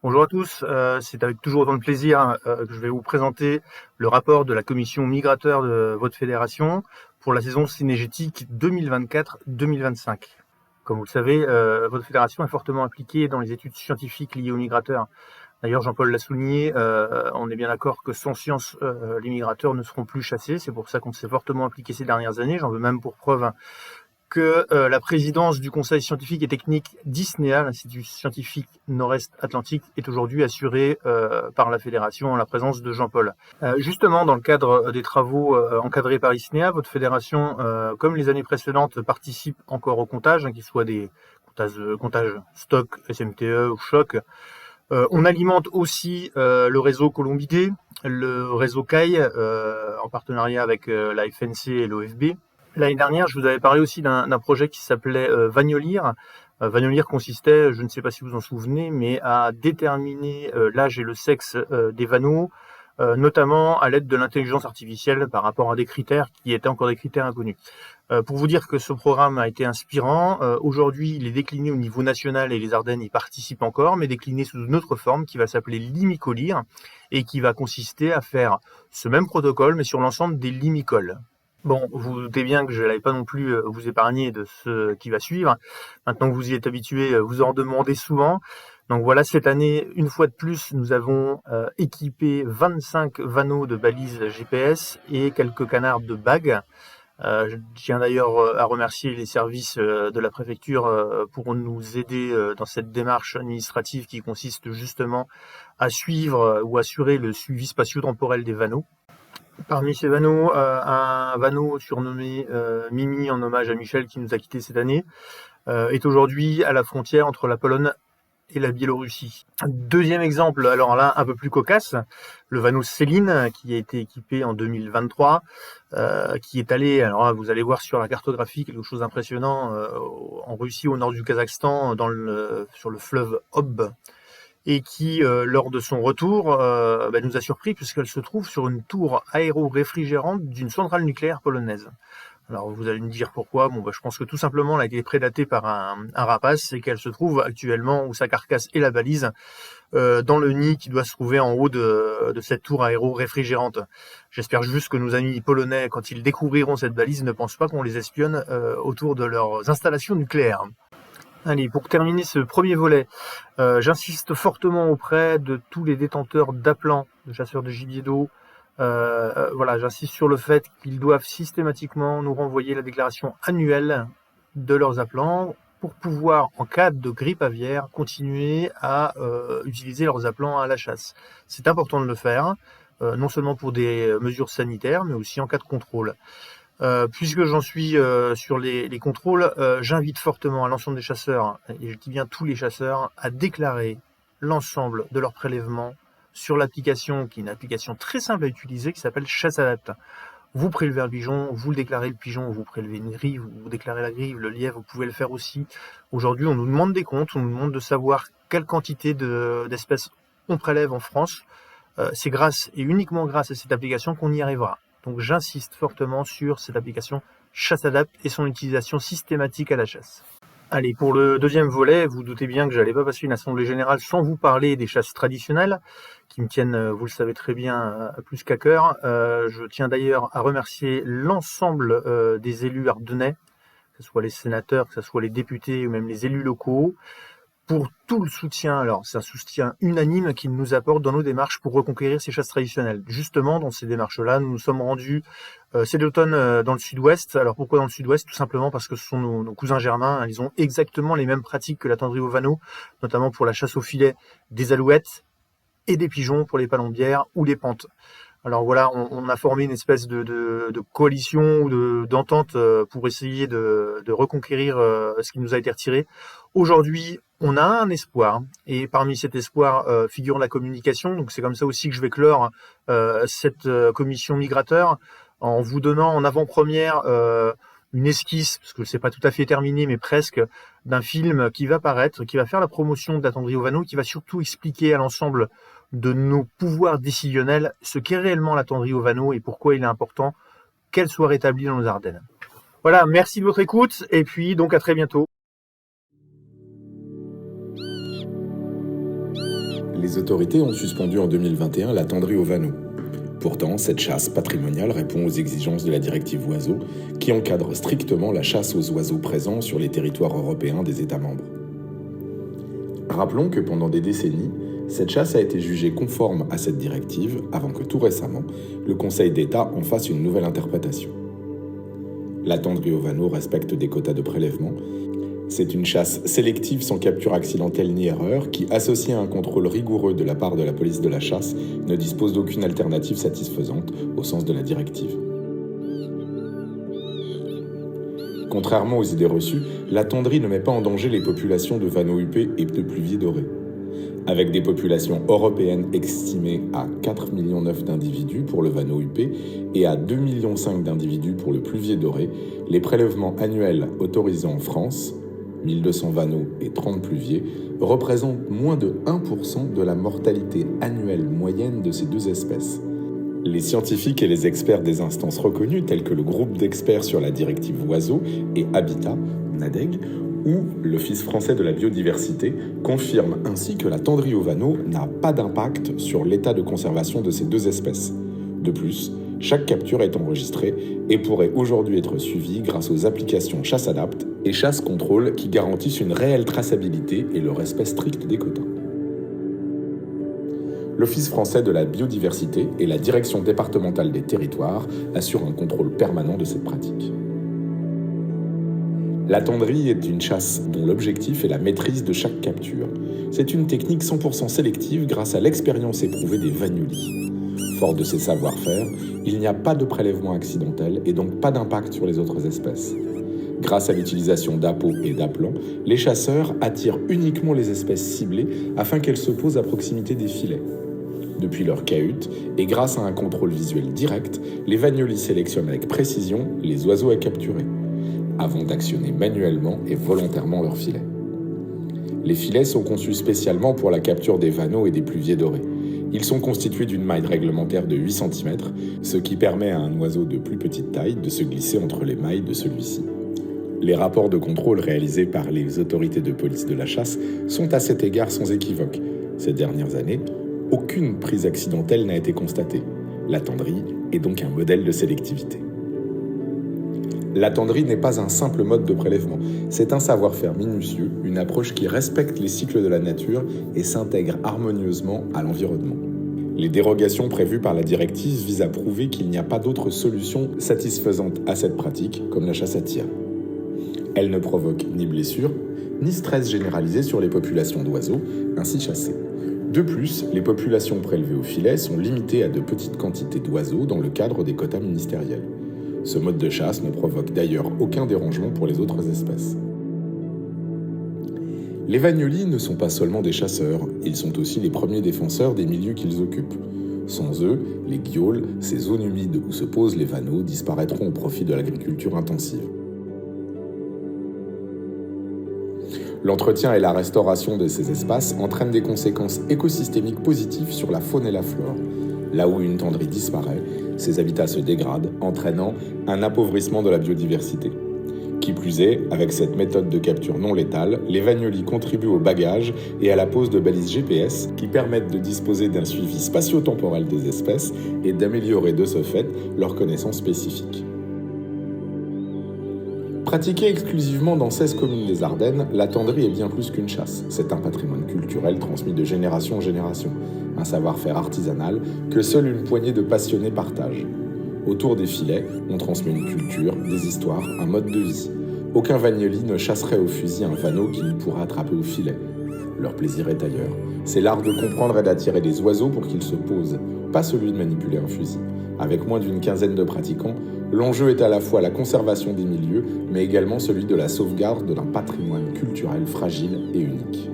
Bonjour à tous, c'est avec toujours autant de plaisir que je vais vous présenter le rapport de la commission migrateur de votre fédération pour la saison cynégétique 2024-2025. Comme vous le savez, votre fédération est fortement impliquée dans les études scientifiques liées aux migrateurs. D'ailleurs, Jean-Paul l'a souligné, on est bien d'accord que sans science, les migrateurs ne seront plus chassés. C'est pour ça qu'on s'est fortement impliqué ces dernières années. J'en veux même pour preuve que la présidence du conseil scientifique et technique d'ISNEA, l'Institut scientifique Nord-Est Atlantique, est aujourd'hui assurée par la fédération en la présence de Jean-Paul. Justement, dans le cadre des travaux encadrés par ISNEA, votre fédération, comme les années précédentes, participe encore au comptage, qu'il soit des comptages stock, SMTE ou choc. On alimente aussi le réseau Colombidé, le réseau CAI, en partenariat avec la FNC et l'OFB. L'année dernière, je vous avais parlé aussi d'un projet qui s'appelait Vaniolir. Vaniolir consistait, je ne sais pas si vous vous en souvenez, mais à déterminer l'âge et le sexe des vanneaux, notamment à l'aide de l'intelligence artificielle par rapport à des critères qui étaient encore des critères inconnus. Pour vous dire que ce programme a été inspirant, aujourd'hui il est décliné au niveau national et les Ardennes y participent encore, mais décliné sous une autre forme qui va s'appeler limicolir et qui va consister à faire ce même protocole mais sur l'ensemble des limicoles. Bon, vous vous doutez bien que je n'allais pas non plus vous épargner de ce qui va suivre. Maintenant que vous y êtes habitué, vous en demandez souvent. Donc voilà, cette année, une fois de plus, nous avons équipé 25 vanneaux de balises GPS et quelques canards de bagues. Je tiens d'ailleurs à remercier les services de la préfecture pour nous aider dans cette démarche administrative qui consiste justement à suivre ou assurer le suivi spatio-temporel des vanneaux. Parmi ces vanneaux, un vanneau surnommé Mimi en hommage à Michel qui nous a quittés cette année, est aujourd'hui à la frontière entre la Pologne et la Biélorussie. Deuxième exemple, alors là un peu plus cocasse, le vanneau Céline qui a été équipé en 2023, qui est allé, alors là, vous allez voir sur la cartographie quelque chose d'impressionnant, en Russie au nord du Kazakhstan, sur le fleuve Ob, et qui, lors de son retour, nous a surpris puisqu'elle se trouve sur une tour aéro-réfrigérante d'une centrale nucléaire polonaise. Alors vous allez me dire pourquoi. Bon, je pense que tout simplement elle a été prédatée par un rapace et qu'elle se trouve actuellement, où sa carcasse et la balise, dans le nid qui doit se trouver en haut de cette tour aéro-réfrigérante. J'espère juste que nos amis polonais, quand ils découvriront cette balise, ne pensent pas qu'on les espionne autour de leurs installations nucléaires. Allez, pour terminer ce premier volet, j'insiste fortement auprès de tous les détenteurs d'appelants, de chasseurs de gibier d'eau. Voilà, j'insiste sur le fait qu'ils doivent systématiquement nous renvoyer la déclaration annuelle de leurs appelants pour pouvoir, en cas de grippe aviaire, continuer à utiliser leurs appelants à la chasse. C'est important de le faire, non seulement pour des mesures sanitaires, mais aussi en cas de contrôle. Puisque j'en suis sur les contrôles, j'invite fortement à l'ensemble des chasseurs, et je dis bien tous les chasseurs, à déclarer l'ensemble de leurs prélèvements sur l'application, qui est une application très simple à utiliser, qui s'appelle ChasseAdapt. Vous prélevez un pigeon, vous le déclarez le pigeon, vous prélevez une grive, vous déclarez la grive, le lièvre, vous pouvez le faire aussi. Aujourd'hui, on nous demande des comptes, on nous demande de savoir quelle quantité d'espèces on prélève en France. C'est grâce et uniquement grâce à cette application qu'on y arrivera. Donc j'insiste fortement sur cette application ChasseAdapt et son utilisation systématique à la chasse. Allez, pour le deuxième volet, vous doutez bien que je n'allais pas passer une assemblée générale sans vous parler des chasses traditionnelles, qui me tiennent, vous le savez très bien, plus qu'à cœur. Je tiens d'ailleurs à remercier l'ensemble des élus ardennais, que ce soit les sénateurs, que ce soit les députés ou même les élus locaux, pour tout le soutien. Alors c'est un soutien unanime qu'ils nous apportent dans nos démarches pour reconquérir ces chasses traditionnelles. Justement, dans ces démarches-là, nous nous sommes rendus cet automne dans le sud-ouest. Alors pourquoi dans le sud-ouest? Tout simplement parce que ce sont nos cousins germains. Ils ont exactement les mêmes pratiques que la tendrie au vanneau, notamment pour la chasse au filet des alouettes et des pigeons pour les palombières ou les pantes. Alors voilà, on a formé une espèce de coalition ou d'entente pour essayer de reconquérir ce qui nous a été retiré. Aujourd'hui, on a un espoir, et parmi cet espoir figure la communication. Donc c'est comme ça aussi que je vais clore cette commission migrateur, en vous donnant en avant-première une esquisse, parce que c'est pas tout à fait terminé, mais presque, d'un film qui va paraître, qui va faire la promotion de la tendrie au vanneau, qui va surtout expliquer à l'ensemble de nos pouvoirs décisionnels ce qu'est réellement la tendrie au vanneau et pourquoi il est important qu'elle soit rétablie dans nos Ardennes. Voilà, merci de votre écoute, et puis donc à très bientôt. Les autorités ont suspendu en 2021 la tendrie au vanneau. Pourtant, cette chasse patrimoniale répond aux exigences de la directive oiseaux, qui encadre strictement la chasse aux oiseaux présents sur les territoires européens des États membres. Rappelons que pendant des décennies, cette chasse a été jugée conforme à cette directive avant que tout récemment, le Conseil d'État en fasse une nouvelle interprétation. La tendrie au vanneau respecte des quotas de prélèvement. C'est une chasse sélective sans capture accidentelle ni erreur qui, associée à un contrôle rigoureux de la part de la police de la chasse, ne dispose d'aucune alternative satisfaisante au sens de la directive. Contrairement aux idées reçues, la tendrie ne met pas en danger les populations de vanneaux huppés et de pluviers dorés. Avec des populations européennes estimées à 4,9 millions d'individus pour le vanneau huppé et à 2,5 millions d'individus pour le pluvier doré, les prélèvements annuels autorisés en France, 1200 vanneaux et 30 pluviers, représentent moins de 1% de la mortalité annuelle moyenne de ces deux espèces. Les scientifiques et les experts des instances reconnues, tels que le groupe d'experts sur la directive oiseaux et Habitat, NADEG, ou l'Office français de la biodiversité, confirment ainsi que la tendrie au vanneau n'a pas d'impact sur l'état de conservation de ces deux espèces. De plus, chaque capture est enregistrée et pourrait aujourd'hui être suivie grâce aux applications ChasseAdapt et Chasse Contrôle qui garantissent une réelle traçabilité et le respect strict des quotas. L'Office français de la biodiversité et la Direction départementale des territoires assurent un contrôle permanent de cette pratique. La tendrie est une chasse dont l'objectif est la maîtrise de chaque capture. C'est une technique 100% sélective grâce à l'expérience éprouvée des vagnolis. Fort de ces savoir-faire, il n'y a pas de prélèvement accidentel et donc pas d'impact sur les autres espèces. Grâce à l'utilisation d'appâts et d'aplants, les chasseurs attirent uniquement les espèces ciblées afin qu'elles se posent à proximité des filets. Depuis leur cahute, et grâce à un contrôle visuel direct, les vagnolis sélectionnent avec précision les oiseaux à capturer, avant d'actionner manuellement et volontairement leurs filets. Les filets sont conçus spécialement pour la capture des vanneaux et des pluviers dorés. Ils sont constitués d'une maille réglementaire de 8 cm, ce qui permet à un oiseau de plus petite taille de se glisser entre les mailles de celui-ci. Les rapports de contrôle réalisés par les autorités de police de la chasse sont à cet égard sans équivoque. Ces dernières années, aucune prise accidentelle n'a été constatée. La tendrie est donc un modèle de sélectivité. La tendrie n'est pas un simple mode de prélèvement, c'est un savoir-faire minutieux, une approche qui respecte les cycles de la nature et s'intègre harmonieusement à l'environnement. Les dérogations prévues par la directive visent à prouver qu'il n'y a pas d'autre solution satisfaisante à cette pratique, comme la chasse à tir. Elle ne provoque ni blessure, ni stress généralisé sur les populations d'oiseaux ainsi chassés. De plus, les populations prélevées au filet sont limitées à de petites quantités d'oiseaux dans le cadre des quotas ministériels. Ce mode de chasse ne provoque d'ailleurs aucun dérangement pour les autres espèces. Les vagnolis ne sont pas seulement des chasseurs, ils sont aussi les premiers défenseurs des milieux qu'ils occupent. Sans eux, les guioles, ces zones humides où se posent les vanneaux, disparaîtront au profit de l'agriculture intensive. L'entretien et la restauration de ces espaces entraînent des conséquences écosystémiques positives sur la faune et la flore. Là où une tendrie disparaît, ces habitats se dégradent, entraînant un appauvrissement de la biodiversité. Qui plus est, avec cette méthode de capture non létale, les vagnolis contribuent au bagage et à la pose de balises GPS qui permettent de disposer d'un suivi spatio-temporel des espèces et d'améliorer de ce fait leurs connaissances spécifiques. Pratiquée exclusivement dans 16 communes des Ardennes, la tendrie est bien plus qu'une chasse. C'est un patrimoine culturel transmis de génération en génération, un savoir-faire artisanal que seule une poignée de passionnés partagent. Autour des filets, on transmet une culture, des histoires, un mode de vie. Aucun vagnoli ne chasserait au fusil un vanneau qu'il ne pourra attraper au filet. Leur plaisir est ailleurs. C'est l'art de comprendre et d'attirer des oiseaux pour qu'ils se posent, pas celui de manipuler un fusil. Avec moins d'une quinzaine de pratiquants, l'enjeu est à la fois la conservation des milieux, mais également celui de la sauvegarde d'un patrimoine culturel fragile et unique.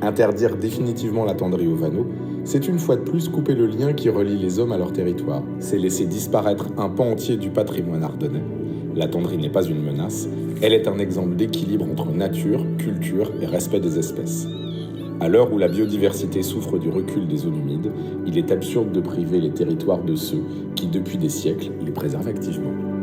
Interdire définitivement la tendrie au vanneau, c'est une fois de plus couper le lien qui relie les hommes à leur territoire. C'est laisser disparaître un pan entier du patrimoine ardennais. La tendrie n'est pas une menace, elle est un exemple d'équilibre entre nature, culture et respect des espèces. À l'heure où la biodiversité souffre du recul des zones humides, il est absurde de priver les territoires de ceux qui, depuis des siècles, les préservent activement.